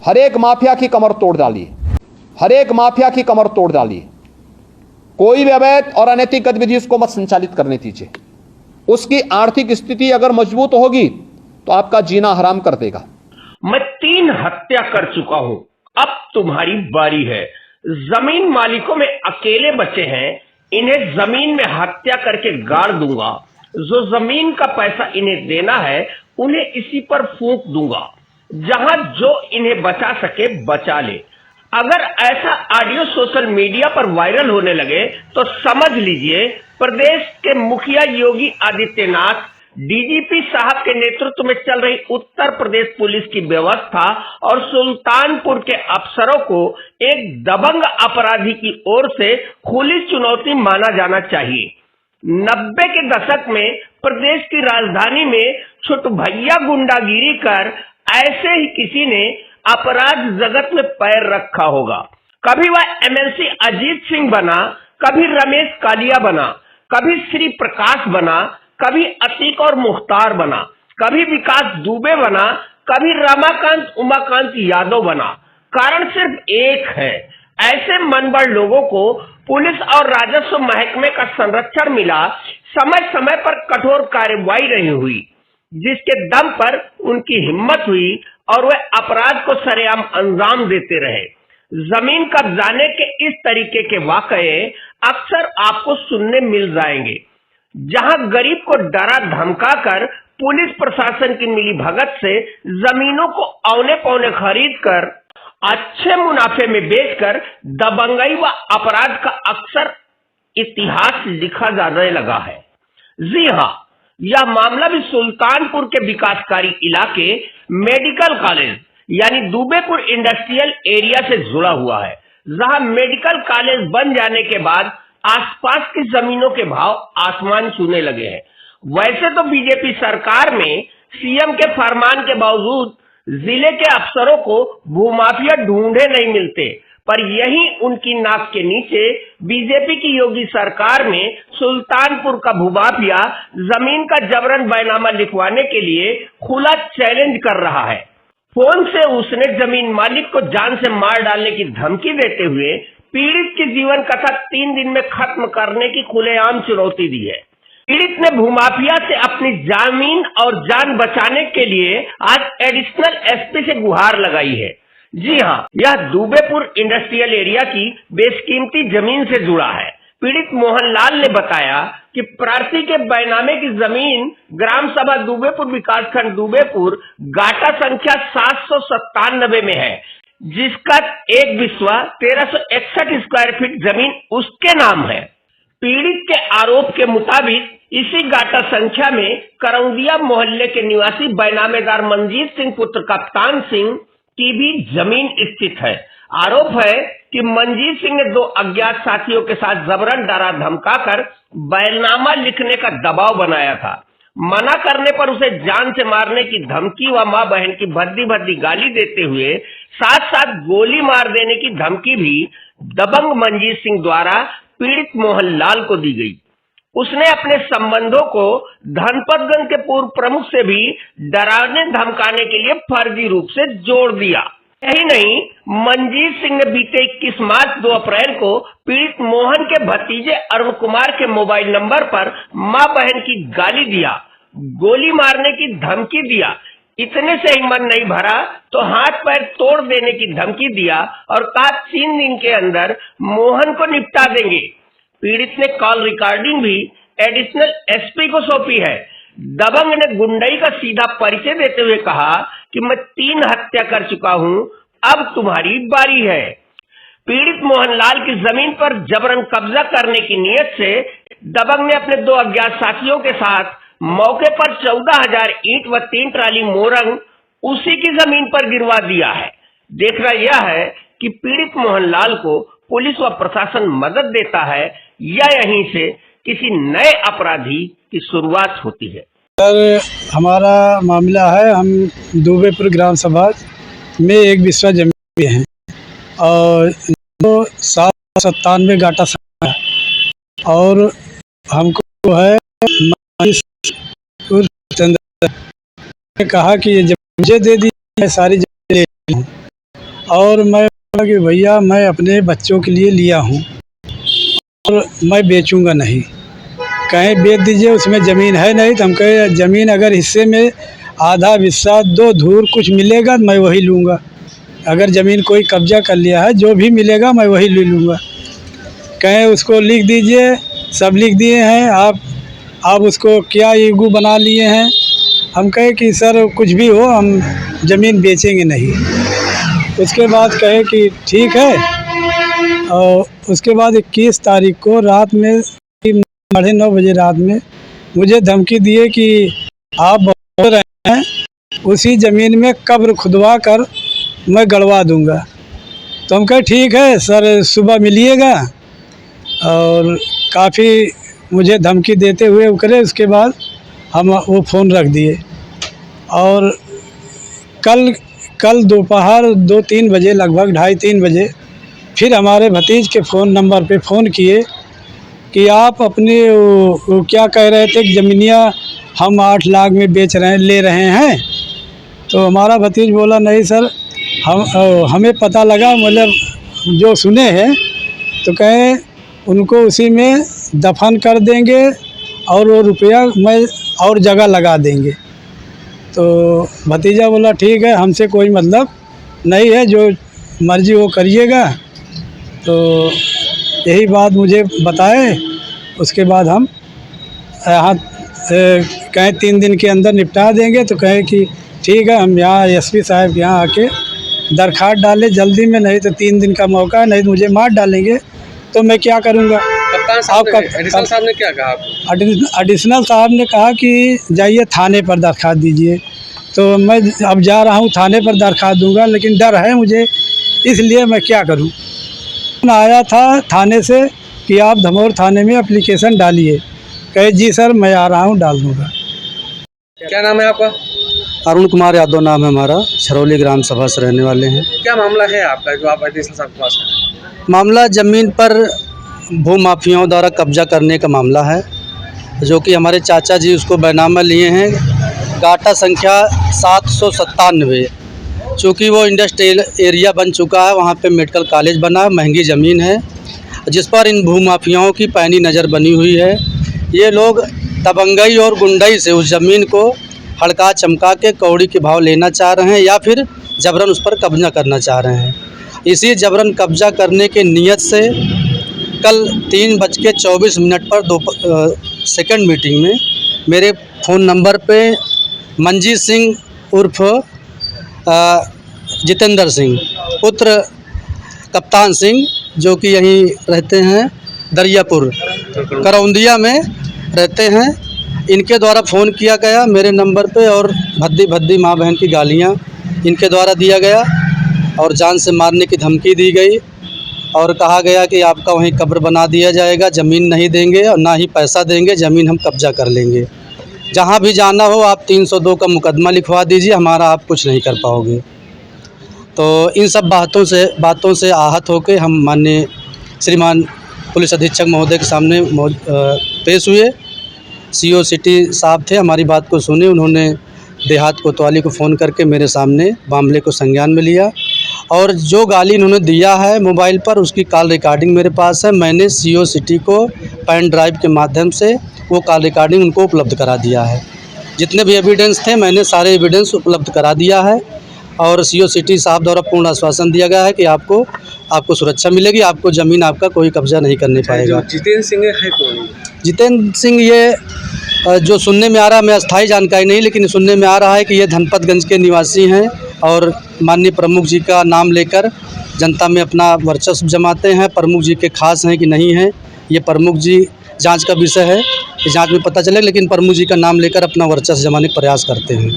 हर एक माफिया की कमर तोड़ डाली, हर एक माफिया की कमर तोड़ डाली। कोई भी अवैध और अनैतिक गतिविधि उसको मत संचालित करने दीजिए। उसकी आर्थिक स्थिति अगर मजबूत होगी तो आपका जीना हराम कर देगा। मैं 3 हत्या कर चुका हूं, अब तुम्हारी बारी है। जमीन मालिकों में अकेले बचे हैं, इन्हें जमीन में हत्या करके गाड़ दूंगा। जो जमीन का पैसा इन्हें देना है उन्हें इसी पर फूंक दूंगा। जहां जो इन्हें बचा सके बचा ले। अगर ऐसा ऑडियो सोशल मीडिया पर वायरल होने लगे तो समझ लीजिए प्रदेश के मुखिया योगी आदित्यनाथ, डीजीपी साहब के नेतृत्व में चल रही उत्तर प्रदेश पुलिस की व्यवस्था और सुल्तानपुर के अफसरों को एक दबंग अपराधी की ओर से खुली चुनौती माना जाना चाहिए। 90 के दशक में प्रदेश की राजधानी में छुटभैया गुंडागिरी कर ऐसे ही किसी ने अपराध जगत में पैर रखा होगा। कभी वह एमएलसी अजीत सिंह बना, कभी रमेश कालिया बना, कभी श्री प्रकाश बना, कभी अतीक और मुख्तार बना, कभी विकास दुबे बना, कभी रमाकांत उमाकांत यादव बना। कारण सिर्फ एक है, ऐसे मनबड़ लोगों को पुलिस और राजस्व महकमे का संरक्षण मिला, समय समय पर कठोर कार्रवाई नहीं हुई, जिसके दम पर उनकी हिम्मत हुई और वे अपराध को सरेआम अंजाम देते रहे। जमीन कब्जाने के इस तरीके के वाकये अक्सर आपको सुनने मिल जाएंगे, जहां गरीब को डरा धमका कर पुलिस प्रशासन की मिली भगत से जमीनों को औने पौने खरीद कर अच्छे मुनाफे में बेचकर दबंगई व अपराध का अक्सर इतिहास लिखा जाने लगा है। जी हाँ, यह मामला भी सुल्तानपुर के विकासकारी इलाके मेडिकल कॉलेज यानी दुबेपुर इंडस्ट्रियल एरिया से जुड़ा हुआ है, जहां मेडिकल कॉलेज बन जाने के बाद आसपास की जमीनों के भाव आसमान छूने लगे हैं। वैसे तो बीजेपी सरकार में सीएम के फरमान के बावजूद जिले के अफसरों को भूमाफिया ढूंढे नहीं मिलते, पर यही उनकी नाक के नीचे बीजेपी की योगी सरकार में सुल्तानपुर का भूमाफिया जमीन का जबरन बैनामा लिखवाने के लिए खुला चैलेंज कर रहा है। फोन से उसने जमीन मालिक को जान से मार डालने की धमकी देते हुए पीड़ित की जीवन कथा 3 दिन में खत्म करने की खुलेआम चुनौती दी है। पीड़ित ने भूमाफिया से अपनी जमीन और जान बचाने के लिए आज एडिशनल एसपी से गुहार लगाई है। जी हाँ, यह दुबेपुर इंडस्ट्रियल एरिया की बेशकीमती जमीन से जुड़ा है। पीड़ित मोहनलाल ने बताया कि प्रार्थी के बैनामे की जमीन ग्राम सभा दुबेपुर विकासखंड दुबेपुर गाटा संख्या 797 में है, जिसका एक बिस्वा 1361 स्क्वायर फीट जमीन उसके नाम है। पीड़ित के आरोप के मुताबिक इसी गाटा संख्या में करौंदिया मोहल्ले के निवासी बैनामेदार मंजीत सिंह पुत्र कप्तान सिंह की भी जमीन स्थित है। आरोप है कि मंजीत सिंह ने 2 अज्ञात साथियों के साथ जबरन डरा धमकाकर बैनामा लिखने का दबाव बनाया था। मना करने पर उसे जान से मारने की धमकी व मां बहन की भद्दी भद्दी गाली देते हुए साथ साथ गोली मार देने की धमकी भी दबंग मंजीत सिंह द्वारा पीड़ित मोहनलाल को दी गई। उसने अपने संबंधों को धनपतगंज के पूर्व प्रमुख से भी डराने धमकाने के लिए फर्जी रूप से जोड़ दिया। यही नहीं, मंजीत सिंह ने बीते 21 मार्च 2 अप्रैल को पीड़ित मोहन के भतीजे अरुण कुमार के मोबाइल नंबर पर मां बहन की गाली दिया, गोली मारने की धमकी दिया। इतने से ही मन नहीं भरा तो हाथ पैर तोड़ देने की धमकी दिया और कहा 3 दिन के अंदर मोहन को निपटा देंगे। पीड़ित ने कॉल रिकॉर्डिंग भी एडिशनल एसपी को सौंपी है। दबंग ने गुंडई का सीधा परिचय देते हुए कहा कि मैं 3 हत्या कर चुका हूं, अब तुम्हारी बारी है। पीड़ित मोहनलाल की जमीन पर जबरन कब्जा करने की नीयत से दबंग ने अपने 2 अज्ञात साथियों के साथ मौके पर 14,000 ईंट व 3 ट्राली मोरंग उसी की जमीन पर गिरवा दिया है। देखना यह है कि पीड़ित मोहनलाल को पुलिस व प्रशासन मदद देता है या यहीं से किसी नए अपराधी की शुरुआत होती है। सर, हमारा मामला है, हम दुबेपुर ग्राम सभा में एक बिस्वा जमीन पे हैं और 797 गाटा है और हमको है चंद्र ने कहा कि ये जमीन मुझे दे दी है, सारी जमीन ले ली। और मैं बोला कि भैया मैं अपने बच्चों के लिए लिया हूँ और मैं बेचूंगा नहीं। कहें बेच दीजिए, उसमें ज़मीन है नहीं। तो हम कहे ज़मीन अगर हिस्से में आधा हिस्सा 2 धूर कुछ मिलेगा तो मैं वही लूँगा। अगर ज़मीन कोई कब्जा कर लिया है, जो भी मिलेगा मैं वही ले लूँगा। कहें उसको लिख दीजिए, सब लिख दिए हैं, आप उसको क्या ईगू बना लिए हैं। हम कहे कि सर कुछ भी हो, हम ज़मीन बेचेंगे नहीं। उसके बाद कहे कि ठीक है। और उसके बाद 21 तारीख को रात में 9:30 बजे रात में मुझे धमकी दिए कि आप बोल रहे हैं उसी ज़मीन में कब्र खुदवा कर मैं गड़वा दूंगा। तो हम कहे ठीक है सर, सुबह मिलिएगा। और काफ़ी मुझे धमकी देते हुए उकरे। उसके बाद हम वो फ़ोन रख दिए। और कल दोपहर 2-3 बजे, लगभग 2:30-3 बजे फिर हमारे भतीज के फ़ोन नंबर पे फ़ोन किए कि आप अपने वो क्या कह रहे थे कि ज़मीनिया हम 8 लाख में ले रहे हैं। तो हमारा भतीज बोला नहीं सर, हमें पता लगा, मतलब जो सुने हैं। तो कहें उनको उसी में दफन कर देंगे और वो रुपया मैं और जगह लगा देंगे। तो भतीजा बोला ठीक है, हमसे कोई मतलब नहीं है, जो मर्जी वो करिएगा। तो यही बात मुझे बताए। उसके बाद हम यहाँ कहें 3 दिन के अंदर निपटा देंगे। तो कहें कि ठीक है, हम यहाँ एसपी साहब के यहाँ आके दरखास्त डालें जल्दी में, नहीं तो 3 दिन का मौका है, नहीं तो मुझे मार डालेंगे। तो मैं क्या करूँगा। एडिशनल साहब ने क्या कहा आपको? एडिशनल साहब ने कहा कि जाइए थाने पर दरखास्त दीजिए। तो मैं अब जा रहा हूँ थाने पर दरखास्त दूंगा, लेकिन डर है मुझे, इसलिए मैं क्या करूँ। आया था थाने से कि आप धमोर थाने में एप्लीकेशन डालिए। कहे जी सर मैं आ रहा हूँ, डाल दूँगा। क्या नाम है आपका? अरुण कुमार यादव नाम है हमारा, छरौली ग्राम सभा से रहने वाले हैं। क्या मामला है आपका जो आप एडिशनल साहब के पास हैं? मामला ज़मीन पर भूमाफियाओं द्वारा कब्जा करने का मामला है, जो कि हमारे चाचा जी उसको बैनामा लिए हैं। गाटा संख्या 797। चूँकि वो इंडस्ट्रियल एरिया बन चुका है, वहाँ पे मेडिकल कॉलेज बना है, महंगी ज़मीन है, जिस पर इन भूमाफियाओं की पैनी नज़र बनी हुई है। ये लोग दबंगई और गुंडई से उस ज़मीन को हड़का चमका के कौड़ी के भाव लेना चाह रहे हैं, या फिर जबरन उस पर कब्जा करना चाह रहे हैं। इसी जबरन कब्जा करने के नियत से कल 3:24 पर सेकंड मीटिंग में मेरे फ़ोन नंबर पे मंजीत सिंह उर्फ जितेंद्र सिंह पुत्र कप्तान सिंह, जो कि यहीं रहते हैं दरियापुर करौंदिया में रहते हैं, इनके द्वारा फ़ोन किया गया मेरे नंबर पे। और भद्दी भद्दी माँ बहन की गालियाँ इनके द्वारा दिया गया और जान से मारने की धमकी दी गई। और कहा गया कि आपका वहीं कब्र बना दिया जाएगा, ज़मीन नहीं देंगे और ना ही पैसा देंगे, ज़मीन हम कब्जा कर लेंगे। जहाँ भी जाना हो आप 302 का मुकदमा लिखवा दीजिए, हमारा आप कुछ नहीं कर पाओगे। तो इन सब बातों से आहत होकर हम माननीय श्रीमान पुलिस अधीक्षक महोदय के सामने पेश हुए। CO सिटी साहब थे, हमारी बात को सुने। उन्होंने देहात कोतवाली को फ़ोन करके मेरे सामने मामले को संज्ञान में लिया और जो गाली इन्होंने दिया है मोबाइल पर, उसकी कॉल रिकॉर्डिंग मेरे पास है। मैंने CO सिटी को पेन ड्राइव के माध्यम से वो कॉल रिकॉर्डिंग उनको उपलब्ध करा दिया है। जितने भी एविडेंस थे मैंने सारे एविडेंस उपलब्ध करा दिया है। और CO सिटी साहब द्वारा पूर्ण आश्वासन दिया गया है कि आपको सुरक्षा मिलेगी, आपको ज़मीन आपका कोई कब्जा नहीं करने पाएगा। जितेंद्र सिंह है कौन? जितेंद्र सिंह ये जो सुनने में आ रहा है, मैं अस्थायी जानकारी नहीं, लेकिन सुनने में आ रहा है कि ये धनपतगंज के निवासी हैं और माननीय प्रमुख जी का नाम लेकर जनता में अपना वर्चस्व जमाते हैं। प्रमुख जी के खास हैं कि नहीं हैं, ये प्रमुख जी जांच का विषय है, जांच में पता चले, लेकिन प्रमुख जी का नाम लेकर अपना वर्चस्व जमाने का प्रयास करते हैं।